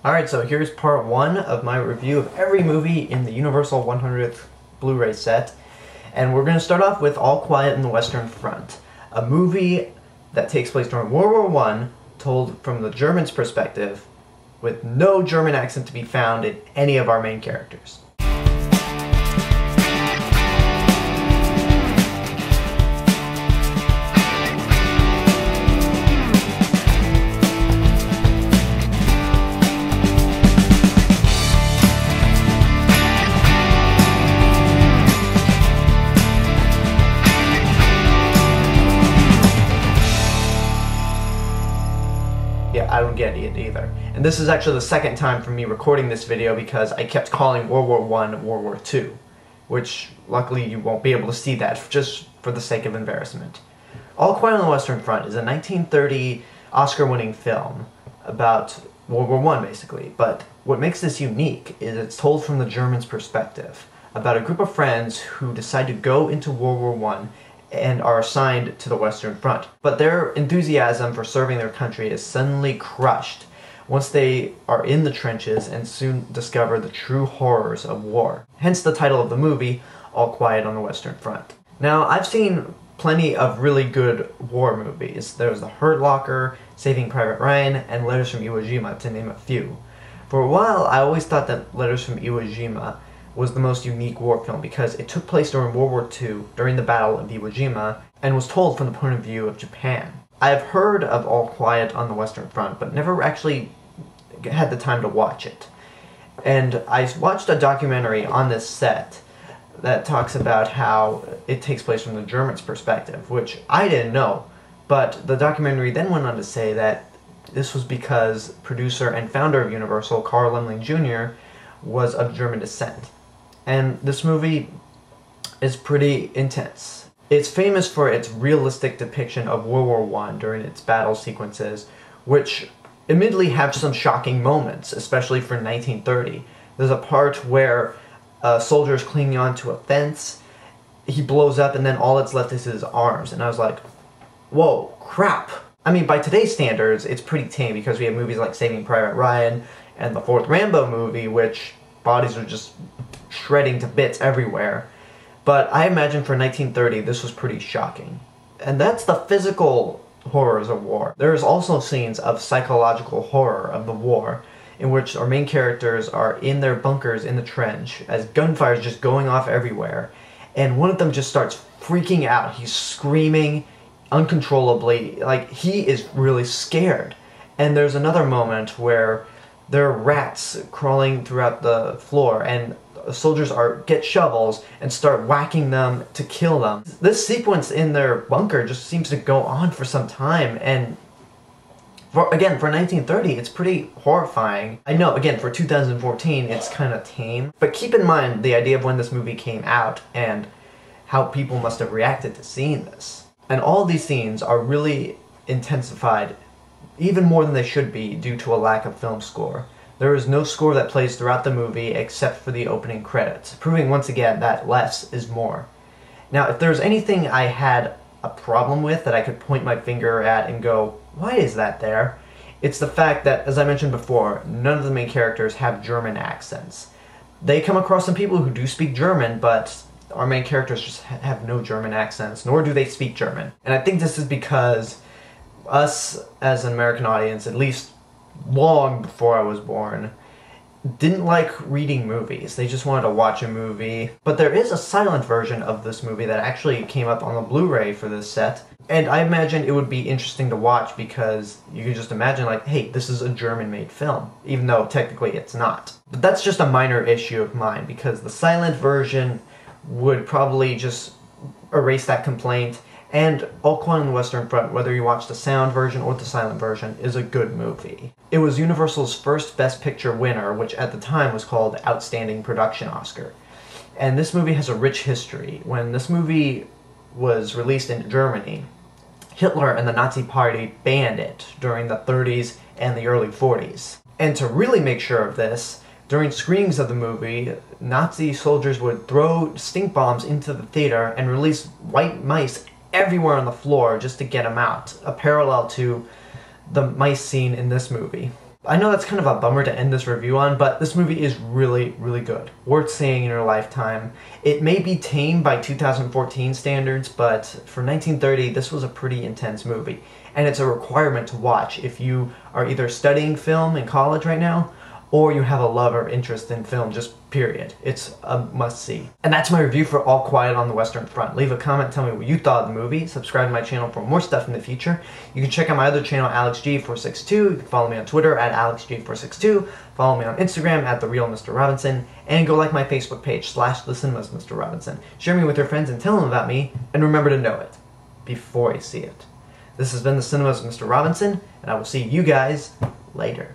Alright, so here's part 1 of my review of every movie in the Universal 100th Blu-ray set. And we're going to start off with All Quiet on the Western Front, a movie that takes place during World War I, told from the Germans' perspective, with no German accent to be found in any of our main characters. Yeah, I don't get it either. And this is actually the second time for me recording this video because I kept calling World War I World War II, which luckily you won't be able to see that just for the sake of embarrassment. All Quiet on the Western Front is a 1930 Oscar-winning film about World War I, basically. But what makes this unique is it's told from the Germans' perspective, about a group of friends who decide to go into World War I and are assigned to the Western Front. But their enthusiasm for serving their country is suddenly crushed once they are in the trenches and soon discover the true horrors of war. Hence the title of the movie, All Quiet on the Western Front. Now, I've seen plenty of really good war movies. There's The Hurt Locker, Saving Private Ryan, and Letters from Iwo Jima, to name a few. For a while, I always thought that Letters from Iwo Jima was the most unique war film because it took place during World War II, during the Battle of Iwo Jima, and was told from the point of view of Japan. I have heard of All Quiet on the Western Front, but never actually had the time to watch it. And I watched a documentary on this set that talks about how it takes place from the Germans' perspective, which I didn't know, but the documentary then went on to say that this was because producer and founder of Universal, Carl Laemmle Jr., was of German descent. And this movie is pretty intense. It's famous for its realistic depiction of World War I during its battle sequences, which admittedly have some shocking moments, especially for 1930. There's a part where a soldier is clinging onto a fence, he blows up, and then all that's left is his arms. And I was like, whoa, crap. I mean, by today's standards, it's pretty tame because we have movies like Saving Private Ryan and the fourth Rambo movie, which bodies are just shredding to bits everywhere. But I imagine for 1930 this was pretty shocking. And that's the physical horrors of war. There's also scenes of psychological horror of the war, in which our main characters are in their bunkers in the trench as gunfire is just going off everywhere, and one of them just starts freaking out. He's screaming uncontrollably, like he is really scared. And there's another moment where there are rats crawling throughout the floor, and soldiers get shovels and start whacking them to kill them. This sequence in their bunker just seems to go on for some time, and again, for 1930, it's pretty horrifying. I know, again, for 2014, it's kind of tame, but keep in mind the idea of when this movie came out and how people must have reacted to seeing this. And all of these scenes are really intensified even more than they should be due to a lack of film score. There is no score that plays throughout the movie except for the opening credits, proving once again that less is more. Now, if there's anything I had a problem with that I could point my finger at and go, why is that there? It's the fact that, as I mentioned before, none of the main characters have German accents. They come across some people who do speak German, but our main characters just have no German accents, nor do they speak German. And I think this is because us, as an American audience, at least long before I was born, didn't like reading movies. They just wanted to watch a movie. But there is a silent version of this movie that actually came up on the Blu-ray for this set. And I imagine it would be interesting to watch because you can just imagine, like, hey, this is a German-made film, even though technically it's not. But that's just a minor issue of mine because the silent version would probably just erase that complaint. And All Quiet on the Western Front, whether you watch the sound version or the silent version, is a good movie. It was Universal's first Best Picture winner, which at the time was called Outstanding Production Oscar. And this movie has a rich history. When this movie was released in Germany, Hitler and the Nazi Party banned it during the 30s and the early 40s. And to really make sure of this, during screenings of the movie, Nazi soldiers would throw stink bombs into the theater and release white mice everywhere on the floor just to get them out, a parallel to the mice scene in this movie. I know that's kind of a bummer to end this review on, but this movie is really, really good. Worth seeing in your lifetime. It may be tame by 2014 standards, but for 1930, this was a pretty intense movie. And it's a requirement to watch if you are either studying film in college right now, or you have a love or interest in film, just period. It's a must-see. And that's my review for All Quiet on the Western Front. Leave a comment, tell me what you thought of the movie. Subscribe to my channel for more stuff in the future. You can check out my other channel, AlexG462. You can follow me on Twitter at AlexG462. Follow me on Instagram at TheRealMrRobinson. And go like my Facebook page, /TheCinemasMrRobinson. Share me with your friends and tell them about me. And remember to know it before you see it. This has been The Cinemas of Mr. Robinson, and I will see you guys later.